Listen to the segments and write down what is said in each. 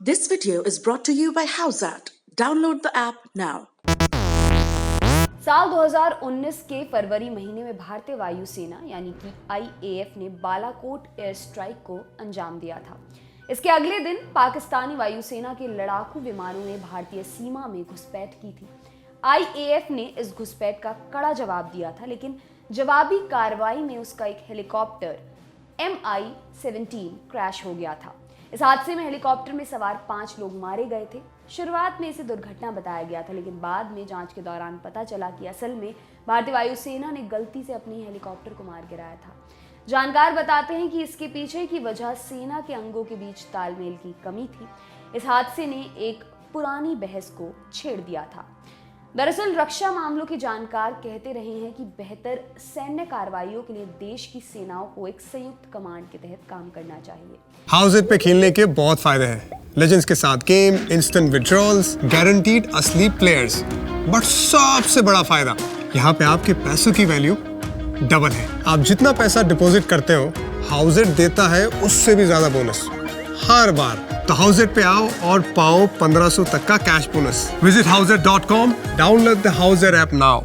This video is brought to you by Howsat. Download the app now. साल 2019 के फरवरी महीने में भारतीय वायुसेना यानी कि आईएएफ ने बालाकोट एयर स्ट्राइक को अंजाम दिया था। इसके अगले दिन पाकिस्तानी वायुसेना के लड़ाकू विमानों ने भारतीय सीमा में घुसपैठ की थी। आईएएफ ने इस घुसपैठ का कड़ा जवाब दिया था, लेकिन जवाबी कार्रवाई में उसका एक हेलीकॉप्टर MI-17 क्रैश हो गया था। इस हादसे में हेलीकॉप्टर में सवार 5 लोग मारे गए थे। शुरुआत में इसे दुर्घटना बताया गया था, लेकिन बाद में जांच के दौरान पता चला कि असल में भारतीय वायुसेना ने गलती से अपने हेलीकॉप्टर को मार गिराया था। जानकार बताते हैं कि इसके पीछे की वजह सेना के अंगों के बीच तालमेल की कमी थी। इस हादसे ने एक पुरानी बहस को छेड़ दिया था। दरअसल रक्षा मामलों के जानकार कहते रहे हैं कि बेहतर सैन्य कार्रवाइयों के लिए देश की सेनाओं को एक संयुक्त कमांड के तहत काम करना चाहिए। हाउसेट पे खेलने के बहुत फायदे हैं। लेजेंड्स के साथ गेम, इंस्टेंट विड्रॉल्स, गारंटीड असली प्लेयर्स। बट सबसे बड़ा फायदा, यहाँ पे आपके पैसों की वैल्यू डबल है। आप जितना पैसा डिपॉजिट करते हो, हाउसेट देता है उससे भी ज्यादा बोनस हर बार। तो हाउसेट पे आओ और पाओ 1500 तक का cash bonus. Visit houset.com, download the Houset app now.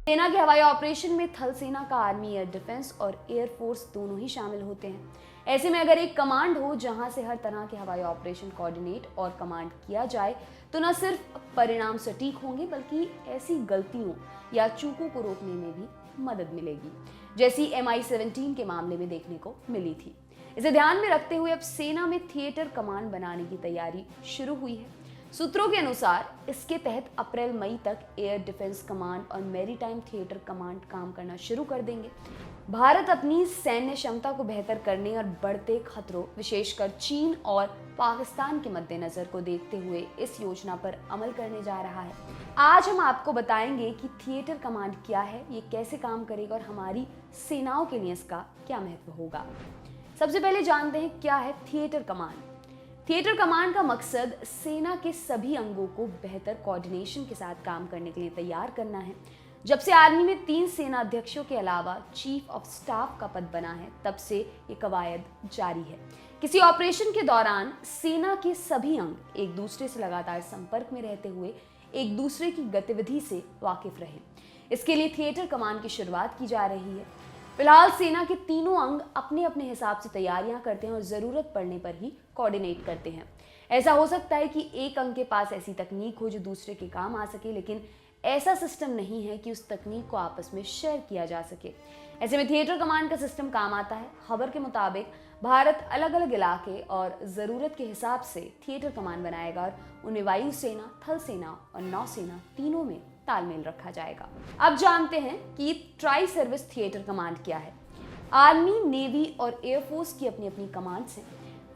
सेना के हवाई ऑपरेशन में थल सेना का आर्मी, एयर डिफेंस और एयर फोर्स दोनों ही शामिल होते हैं। ऐसे में अगर एक कमांड हो जहां से हर तरह के हवाई ऑपरेशन कोऑर्डिनेट और कमांड किया जाए, तो न सिर्फ परिणाम सटीक होंगे बल्कि ऐसी गलतियों या चूकों को रोकने में भी मदद मिलेगी, जैसी MI-17 के मामले में देखने को मिली थी। इसे ध्यान में रखते हुए अब सेना में थिएटर कमांड बनाने की तैयारी शुरू हुई है। सूत्रों के अनुसार इसके तहत अप्रैल-मई तक एयर डिफेंस कमांड और मैरीटाइम थिएटर कमांड काम करना शुरू कर देंगे। भारत अपनी सैन्य क्षमता को बेहतर करने और बढ़ते खतरों, विशेषकर चीन और पाकिस्तान के मद्देनजर को देखते हुए इस योजना पर अमल करने जा रहा है। आज हम आपको बताएंगे कि थिएटर कमांड क्या है, ये कैसे काम करेगा और हमारी सेनाओं के लिए इसका क्या महत्व होगा। सबसे पहले जानते हैं क्या है थिएटर कमांड। थिएटर कमांड का मकसद सेना के सभी अंगों को बेहतर कोऑर्डिनेशन के साथ काम करने के लिए तैयार करना है। जब से आर्मी में 3 सेना अध्यक्षों के अलावा चीफ ऑफ स्टाफ का पद बना है, तब से ये कवायद जारी है। किसी ऑपरेशन के दौरान सेना के सभी अंग एक दूसरे से लगातार संपर्क में रहते हुए एक दूसरे की गतिविधि से वाकिफ रहे। इसके लिए थिएटर कमांड की शुरुआत की जा रही है। फिलहाल सेना के तीनों अंग अपने अपने हिसाब से तैयारियां करते हैं और जरूरत पड़ने पर ही कोऑर्डिनेट करते हैं। ऐसा हो सकता है कि एक अंग के पास ऐसी तकनीक हो जो दूसरे के काम आ सके, लेकिन ऐसा सिस्टम नहीं है कि उस तकनीक को आपस में शेयर किया जा सके। ऐसे में थिएटर कमांड का सिस्टम काम आता है। खबर के मुताबिक भारत अलग अलग इलाके और ज़रूरत के हिसाब से थिएटर कमांड बनाएगा और उन्हें वायुसेना, थल सेना और नौसेना तीनों में तालमेल रखा जाएगा। अब जानते हैं कि ट्राई सर्विस थिएटर कमांड क्या है। आर्मी, नेवी और एयरफोर्स की अपनी अपनी कमांड्स हैं।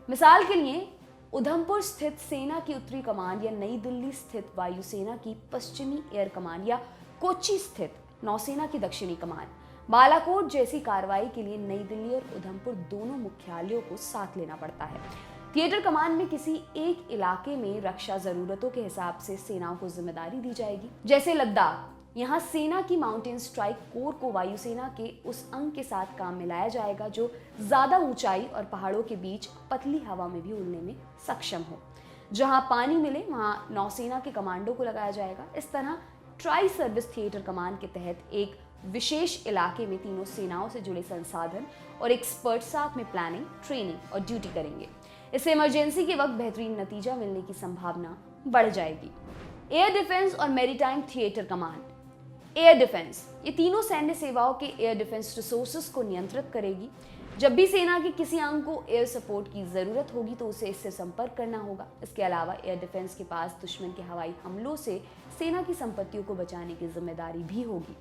मिसाल के लिए उधमपुर स्थित सेना की उत्तरी कमांड या नई दिल्ली स्थित वायुसेना की पश्चिमी एयर कमांड या कोच्चि स्थित नौसेना की दक्षिणी कमांड। बालाकोट जैसी कार्रवाई के लिए नई दिल्ली और उधमपुर दोनों मुख्यालयों को साथ लेना पड़ता है। थिएटर कमांड में किसी एक इलाके में रक्षा जरूरतों के हिसाब से सेनाओं को जिम्मेदारी दी जाएगी। जैसे लद्दाख, यहाँ सेना की माउंटेन स्ट्राइक कोर को वायुसेना के उस अंग के साथ काम में लाया जाएगा जो ज्यादा ऊंचाई और पहाड़ों के बीच पतली हवा में भी उड़ने में सक्षम हो। जहां पानी मिले वहां नौसेना के कमांडो को लगाया जाएगा। इस तरह ट्राई सर्विस थिएटर कमांड के तहत एक विशेष इलाके में तीनों सेनाओं से जुड़े संसाधन और एक्सपर्ट साथ में प्लानिंग, ट्रेनिंग और ड्यूटी करेंगे। इससे इमरजेंसी के वक्त बेहतरीन नतीजा मिलने की संभावना बढ़ जाएगी। एयर डिफेंस और maritime theatre command. Air defence, ये तीनों सैन्य सेवाओं के एयर डिफेंस रिसोर्सेज को नियंत्रित करेगी। जब भी सेना के किसी अंग को एयर सपोर्ट की जरूरत होगी तो उसे इससे संपर्क करना होगा। इसके अलावा एयर डिफेंस के पास दुश्मन के हवाई हमलों से सेना की संपत्तियों को बचाने की जिम्मेदारी भी होगी।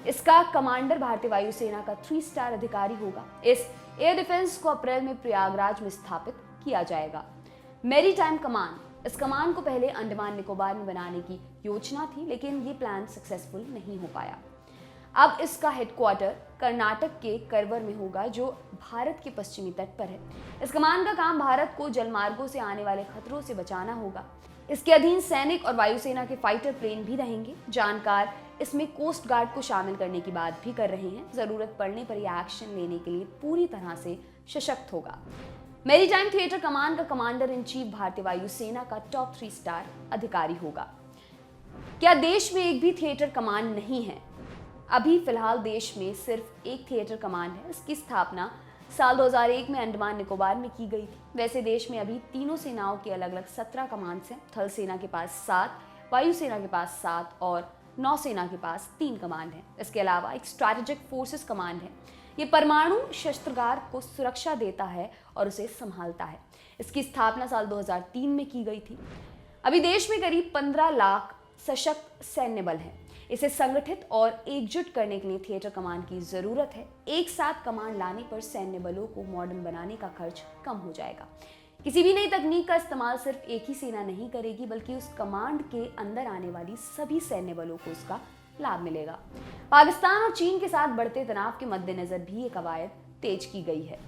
इसका कमांडर भारतीय वायुसेना का 3 स्टार अधिकारी होगा। इस एयर डिफेंस को अप्रैल में प्रयागराज में स्थापित किया जाएगा। मैरीटाइम कमांड, इस कमांड को पहले अंडमान निकोबार में बनाने की योजना थी, लेकिन ये प्लान सक्सेसफुल नहीं हो पाया। अब इसका हेडक्वार्टर कर्नाटक के करवर में होगा, जो भारत के पश्चिमी तट पर है। इस कमान का काम भारत को जलमार्गों से आने वाले खतरों से बचाना होगा। इसके अधीन सैनिक और वायुसेना के फाइटर प्लेन भी रहेंगे। जानकार इसमें कोस्ट गार्ड को शामिल करने की बात भी कर रहे हैं। जरूरत पड़ने पर यह एक्शन लेने के लिए पूरी तरह से सशक्त होगा। मैरीटाइम थिएटर कमान का कमांडर इन चीफ भारतीय वायुसेना का टॉप 3 स्टार अधिकारी होगा। क्या देश में एक भी थिएटर कमान नहीं है? अभी फिलहाल देश में सिर्फ एक थिएटर कमान है। इसकी स्थापना साल 2001 में अंडमान निकोबार में की गई थी। वैसे देश में अभी तीनों सेनाओं के अलग अलग 17 कमांड्स हैं। थल सेना के पास 7, वायुसेना के पास 7 और नौसेना के पास 3 कमांड हैं। इसके अलावा एक स्ट्रैटेजिक फोर्सेस कमांड है। ये परमाणु शस्त्रागार को सुरक्षा देता है और उसे संभालता है। इसकी स्थापना साल 2003 में की गई थी। अभी देश में करीब 15 लाख सशक्त सैन्य बल हैं। इसे संगठित और एकजुट करने के लिए थिएटर कमांड की जरूरत है। एक साथ कमांड लाने पर सैन्य बलों को मॉडर्न बनाने का खर्च कम हो जाएगा। किसी भी नई तकनीक का इस्तेमाल सिर्फ एक ही सेना नहीं करेगी, बल्कि उस कमांड के अंदर आने वाली सभी सैन्य बलों को उसका लाभ मिलेगा। पाकिस्तान और चीन के साथ बढ़ते तनाव के मद्देनजर भी ये कवायद तेज की गई है।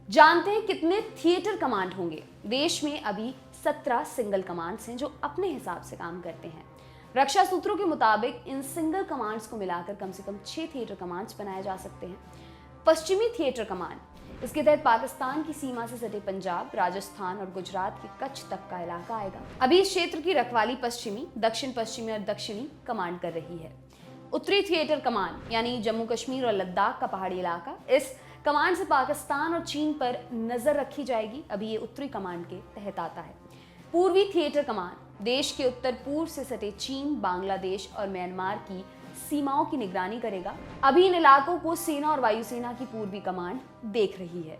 जानते हैं कितने थिएटर कमांड होंगे? देश में अभी 17 सिंगल कमांड्स हैं जो अपने हिसाब से काम करते हैं। रक्षा सूत्रों के मुताबिक इन सिंगल कमांड्स को मिलाकर कम से कम 6 थिएटर कमांड्स बनाए जा सकते हैं। पश्चिमी थिएटर कमांड, इसके तहत पाकिस्तान की सीमा से सटे पंजाब, राजस्थान और गुजरात के कच्छ तक का इलाका आएगा। अभी इस क्षेत्र की रखवाली पश्चिमी, दक्षिण पश्चिमी और दक्षिणी कमांड कर रही है। उत्तरी थिएटर कमांड यानी जम्मू कश्मीर और लद्दाख का पहाड़ी इलाका, इस कमांड से पाकिस्तान और चीन पर नजर रखी जाएगी। अभी ये उत्तरी कमांड के तहत आता है। पूर्वी थिएटर कमांड देश के उत्तर पूर्व से सटे चीन, बांग्लादेश और म्यांमार की सीमाओं की निगरानी करेगा। अभी इन इलाकों को सेना और वायुसेना की पूर्वी कमांड देख रही है।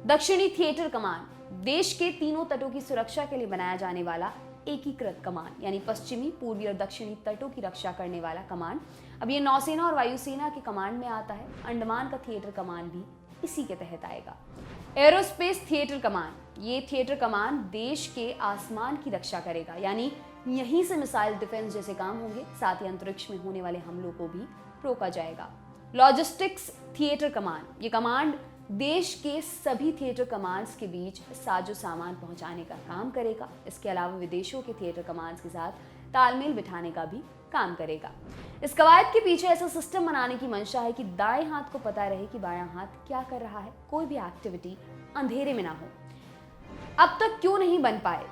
दक्षिणी थिएटर कमांड देश के तीनों तटों की सुरक्षा के लिए बनाया जाने वाला एकीकृत कमांड यानी पश्चिमी, पूर्वी और दक्षिणी तटों की रक्षा करने वाला कमांड। अब ये नौसेना और वायुसेना के कमांड में आता है। अंडमान का थिएटर कमांड भी इसी के तहत आएगा। एरोस्पेस थिएटर कमांड, ये थिएटर कमांड देश के आसमान की रक्षा करेगा, यानी यहीं से मिसाइल डिफेंस जैसे काम होंगे। साथ ही अंतरिक्ष में होने वाले हमलों को भी रोका जाएगा। लॉजिस्टिक्स थिएटर कमांड, ये कमांड देश के सभी थिएटर कमांड्स के बीच साजो सामान पहुंचाने का काम करेगा। इसके अलावा विदेशों के थिएटर कमांड्स के साथ तालमेल बिठाने का भी काम करेगा। इस कवायद के पीछे ऐसा सिस्टम बनाने की मंशा है कि दाएं हाथ को पता रहे कि बायां हाथ क्या कर रहा है, कोई भी एक्टिविटी अंधेरे में ना हो। अब तक क्यों नहीं बन पाए?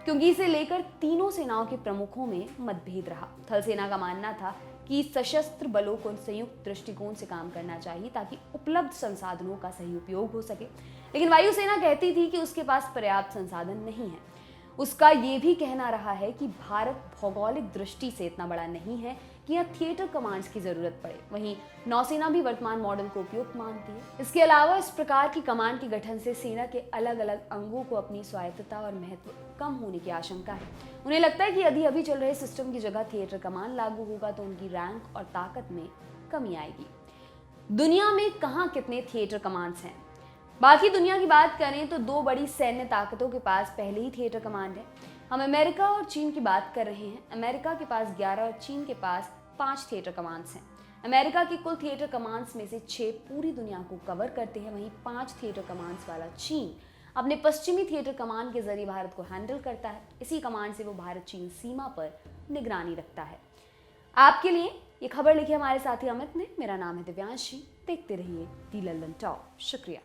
क्योंकि इसे लेकर तीनों सेनाओं के प्रमुखों में मतभेद रहा। थल सेना का मानना था कि सशस्त्र बलों को संयुक्त दृष्टिकोण से काम करना चाहिए ताकि उपलब्ध संसाधनों का सही उपयोग हो सके, लेकिन वायुसेना कहती थी कि उसके पास पर्याप्त संसाधन नहीं है। उसका ये भी कहना रहा है कि भारत भौगोलिक दृष्टि से इतना बड़ा नहीं है कि यहाँ थिएटर कमांड्स की जरूरत पड़े। वहीं नौसेना भी वर्तमान मॉडल को उपयुक्त मानती है। इसके अलावा इस प्रकार की कमांड के गठन से सेना के अलग अलग अंगों को अपनी स्वायत्तता और महत्व कम होने की आशंका है। उन्हें लगता है कि यदि अभी चल रहे सिस्टम की जगह थिएटर कमांड लागू होगा तो उनकी रैंक और ताकत में कमी आएगी। दुनिया में कहाँ कितने थिएटर कमांड्स हैं? बाकी दुनिया की बात करें तो 2 बड़ी सैन्य ताकतों के पास पहले ही थिएटर कमांड है। हम अमेरिका और चीन की बात कर रहे हैं। अमेरिका के पास 11 और चीन के पास 5 थिएटर कमांड्स हैं। अमेरिका की कुल थिएटर कमांड्स में से 6 पूरी दुनिया को कवर करते हैं। वहीं 5 थिएटर कमांड्स वाला चीन अपने पश्चिमी थिएटर कमांड के जरिए भारत को हैंडल करता है। इसी कमांड से वो भारत चीन सीमा पर निगरानी रखता है। आपके लिए ये खबर लिखी हमारे साथी अमित ने। मेरा नाम है दिव्यांशी। देखते रहिए दी लल्लन टॉप। शुक्रिया।